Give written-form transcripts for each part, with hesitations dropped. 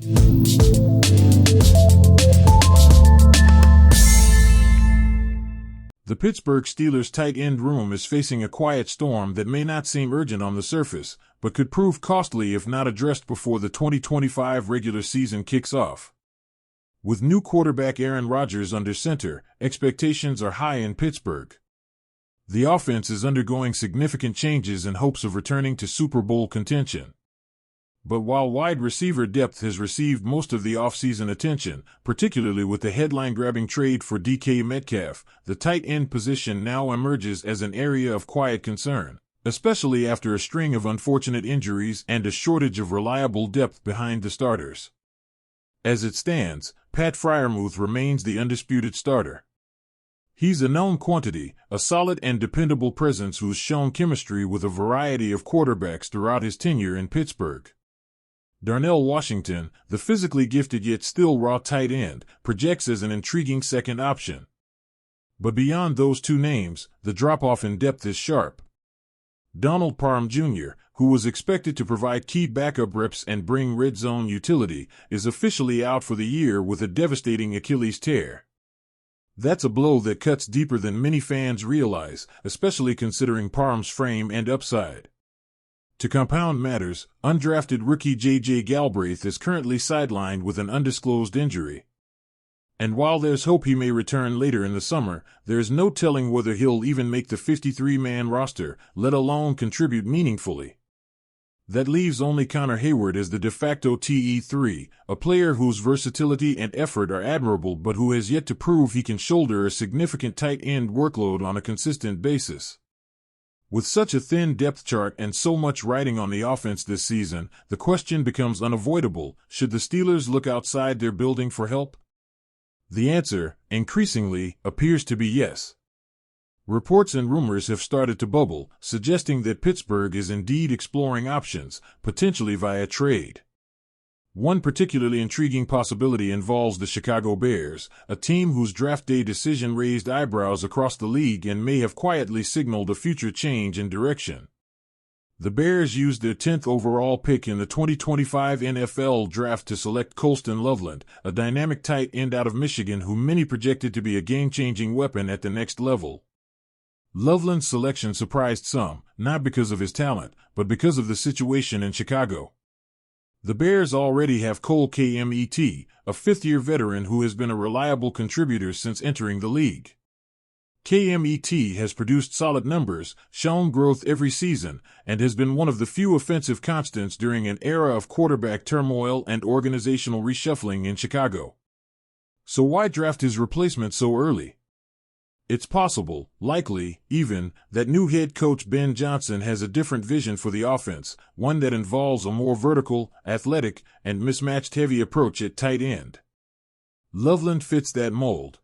The Pittsburgh Steelers tight end room is facing a quiet storm that may not seem urgent on the surface, but could prove costly if not addressed before the 2025 regular season kicks off. With new quarterback Aaron Rodgers under center, expectations are high in Pittsburgh. The offense is undergoing significant changes in hopes of returning to Super Bowl contention. But while wide receiver depth has received most of the offseason attention, particularly with the headline-grabbing trade for DK Metcalf, the tight end position now emerges as an area of quiet concern, especially after a string of unfortunate injuries and a shortage of reliable depth behind the starters. As it stands, Pat Freiermuth remains the undisputed starter. He's a known quantity, a solid and dependable presence who's shown chemistry with a variety of quarterbacks throughout his tenure in Pittsburgh. Darnell Washington, the physically gifted yet still raw tight end, projects as an intriguing second option. But beyond those two names, the drop-off in depth is sharp. Donald Parham Jr., who was expected to provide key backup reps and bring red zone utility, is officially out for the year with a devastating Achilles tear. That's a blow that cuts deeper than many fans realize, especially considering Parham's frame and upside. To compound matters, undrafted rookie J.J. Galbraith is currently sidelined with an undisclosed injury. And while there's hope he may return later in the summer, there's no telling whether he'll even make the 53-man roster, let alone contribute meaningfully. That leaves only Connor Hayward as the de facto TE3, a player whose versatility and effort are admirable but who has yet to prove he can shoulder a significant tight end workload on a consistent basis. With such a thin depth chart and so much riding on the offense this season, the question becomes unavoidable: should the Steelers look outside their building for help? The answer, increasingly, appears to be yes. Reports and rumors have started to bubble, suggesting that Pittsburgh is indeed exploring options, potentially via trade. One particularly intriguing possibility involves the Chicago Bears, a team whose draft day decision raised eyebrows across the league and may have quietly signaled a future change in direction. The Bears used their 10th overall pick in the 2025 NFL Draft to select Colston Loveland, a dynamic tight end out of Michigan who many projected to be a game-changing weapon at the next level. Loveland's selection surprised some, not because of his talent, but because of the situation in Chicago. The Bears already have Cole Kmet, a fifth-year veteran who has been a reliable contributor since entering the league. Kmet has produced solid numbers, shown growth every season, and has been one of the few offensive constants during an era of quarterback turmoil and organizational reshuffling in Chicago. So why draft his replacement so early? It's possible, likely, even, that new head coach Ben Johnson has a different vision for the offense, one that involves a more vertical, athletic, and mismatched-heavy approach at tight end. Loveland fits that mold.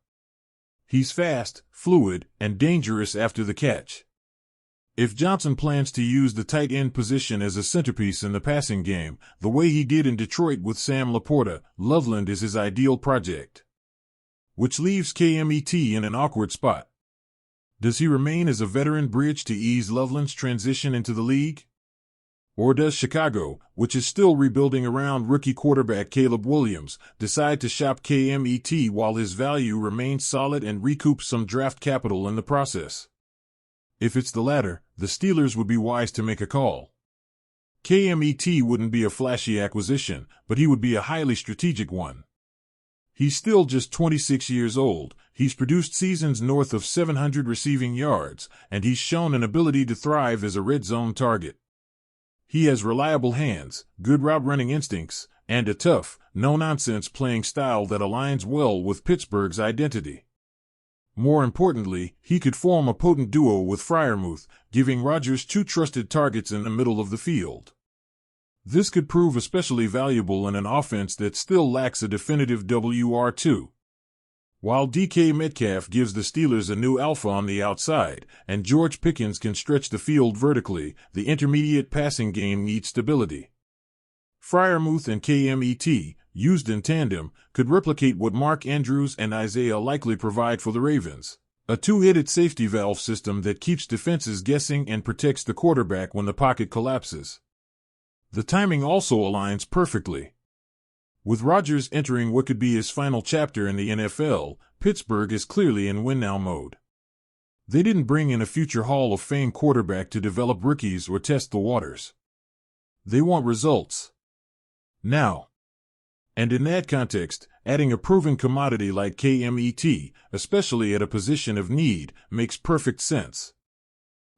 He's fast, fluid, and dangerous after the catch. If Johnson plans to use the tight end position as a centerpiece in the passing game, the way he did in Detroit with Sam Laporta, Loveland is his ideal project. Which leaves Kmet in an awkward spot. Does he remain as a veteran bridge to ease Loveland's transition into the league? Or does Chicago, which is still rebuilding around rookie quarterback Caleb Williams, decide to shop Kmet while his value remains solid and recoup some draft capital in the process? If it's the latter, the Steelers would be wise to make a call. Kmet wouldn't be a flashy acquisition, but he would be a highly strategic one. He's still just 26 years old, he's produced seasons north of 700 receiving yards, and he's shown an ability to thrive as a red zone target. He has reliable hands, good route-running instincts, and a tough, no-nonsense playing style that aligns well with Pittsburgh's identity. More importantly, he could form a potent duo with Freiermuth, giving Rodgers two trusted targets in the middle of the field. This could prove especially valuable in an offense that still lacks a definitive WR2. While DK Metcalf gives the Steelers a new alpha on the outside, and George Pickens can stretch the field vertically, the intermediate passing game needs stability. Freiermuth and Kmet, used in tandem, could replicate what Mark Andrews and Isaiah likely provide for the Ravens. A two-headed safety valve system that keeps defenses guessing and protects the quarterback when the pocket collapses. The timing also aligns perfectly. With Rodgers entering what could be his final chapter in the NFL, Pittsburgh is clearly in win-now mode. They didn't bring in a future Hall of Fame quarterback to develop rookies or test the waters. They want results now. And in that context, adding a proven commodity like KMET, especially at a position of need, makes perfect sense.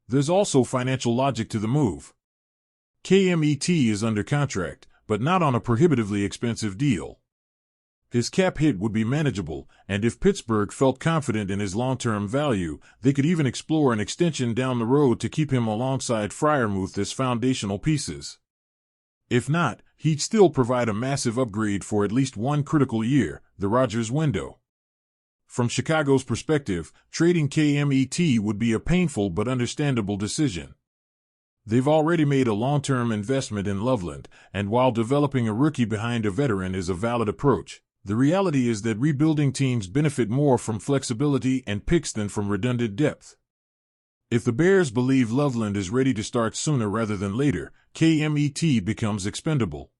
There's also financial logic to the move. KMET is under contract, but not on a prohibitively expensive deal. His cap hit would be manageable, and if Pittsburgh felt confident in his long-term value, they could even explore an extension down the road to keep him alongside Freiermuth as foundational pieces. If not, he'd still provide a massive upgrade for at least one critical year, the Rodgers window. From Chicago's perspective, trading KMET would be a painful but understandable decision. They've already made a long-term investment in Loveland, and while developing a rookie behind a veteran is a valid approach, the reality is that rebuilding teams benefit more from flexibility and picks than from redundant depth. If the Bears believe Loveland is ready to start sooner rather than later, KMET becomes expendable.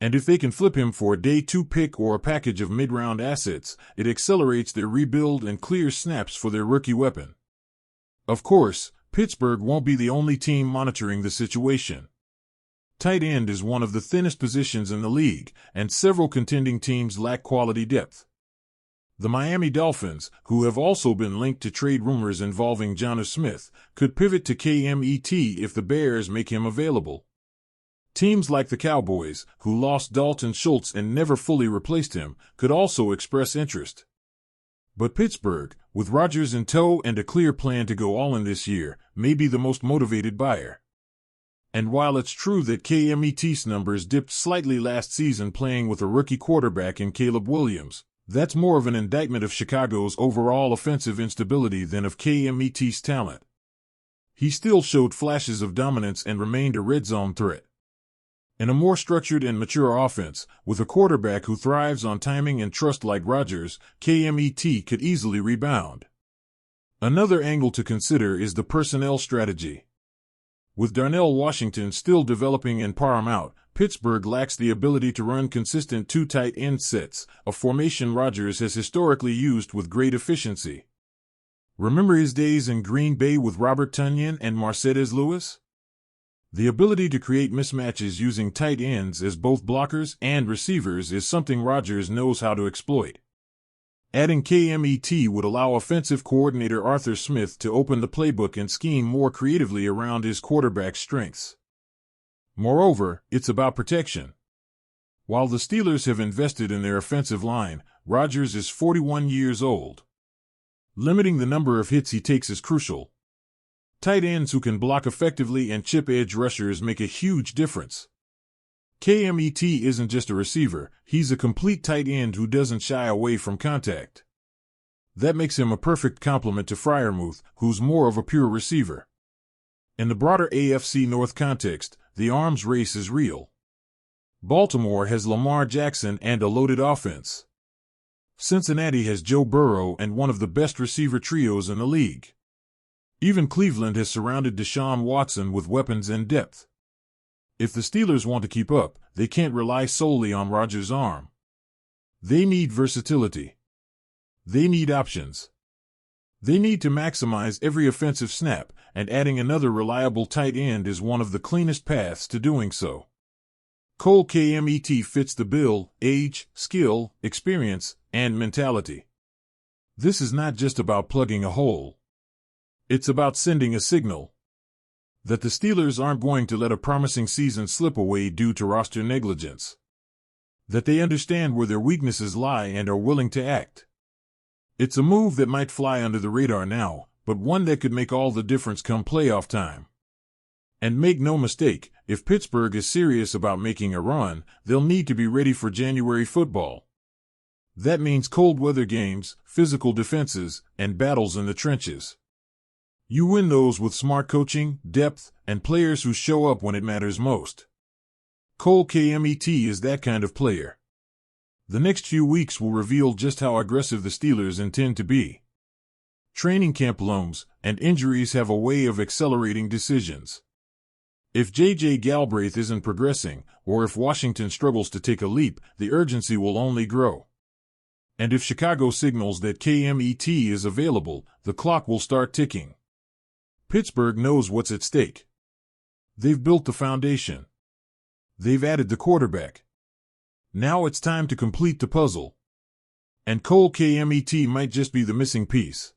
And if they can flip him for a day 2 pick or a package of mid-round assets, it accelerates their rebuild and clears snaps for their rookie weapon. Of course, Pittsburgh won't be the only team monitoring the situation. Tight end is one of the thinnest positions in the league, and several contending teams lack quality depth. The Miami Dolphins, who have also been linked to trade rumors involving Jonnu Smith, could pivot to KMET if the Bears make him available. Teams like the Cowboys, who lost Dalton Schultz and never fully replaced him, could also express interest. But Pittsburgh, with Rodgers in tow and a clear plan to go all in this year, may be the most motivated buyer. And while it's true that KMET's numbers dipped slightly last season playing with a rookie quarterback in Caleb Williams, that's more of an indictment of Chicago's overall offensive instability than of KMET's talent. He still showed flashes of dominance and remained a red zone threat. In a more structured and mature offense, with a quarterback who thrives on timing and trust like Rodgers, KMET could easily rebound. Another angle to consider is the personnel strategy. With Darnell Washington still developing and Parham out, Pittsburgh lacks the ability to run consistent 2 tight end sets, a formation Rodgers has historically used with great efficiency. Remember his days in Green Bay with Robert Tonyan and Mercedes Lewis? The ability to create mismatches using tight ends as both blockers and receivers is something Rodgers knows how to exploit. Adding KMET would allow offensive coordinator Arthur Smith to open the playbook and scheme more creatively around his quarterback's strengths. Moreover, it's about protection. While the Steelers have invested in their offensive line, Rodgers is 41 years old. Limiting the number of hits he takes is crucial. Tight ends who can block effectively and chip edge rushers make a huge difference. KMET isn't just a receiver, he's a complete tight end who doesn't shy away from contact. That makes him a perfect complement to Freiermuth, who's more of a pure receiver. In the broader AFC North context, the arms race is real. Baltimore has Lamar Jackson and a loaded offense. Cincinnati has Joe Burrow and one of the best receiver trios in the league. Even Cleveland has surrounded Deshaun Watson with weapons and depth. If the Steelers want to keep up, they can't rely solely on Rodgers' arm. They need versatility. They need options. They need to maximize every offensive snap, and adding another reliable tight end is one of the cleanest paths to doing so. Cole KMET fits the bill: age, skill, experience, and mentality. This is not just about plugging a hole. It's about sending a signal that the Steelers aren't going to let a promising season slip away due to roster negligence. That they understand where their weaknesses lie and are willing to act. It's a move that might fly under the radar now, but one that could make all the difference come playoff time. And make no mistake, if Pittsburgh is serious about making a run, they'll need to be ready for January football. That means cold weather games, physical defenses, and battles in the trenches. You win those with smart coaching, depth, and players who show up when it matters most. Cole KMET is that kind of player. The next few weeks will reveal just how aggressive the Steelers intend to be. Training camp looms, and injuries have a way of accelerating decisions. If J.J. Galbraith isn't progressing, or if Washington struggles to take a leap, the urgency will only grow. And if Chicago signals that KMET is available, the clock will start ticking. Pittsburgh knows what's at stake. They've built the foundation. They've added the quarterback. Now it's time to complete the puzzle. And Cole KMET might just be the missing piece.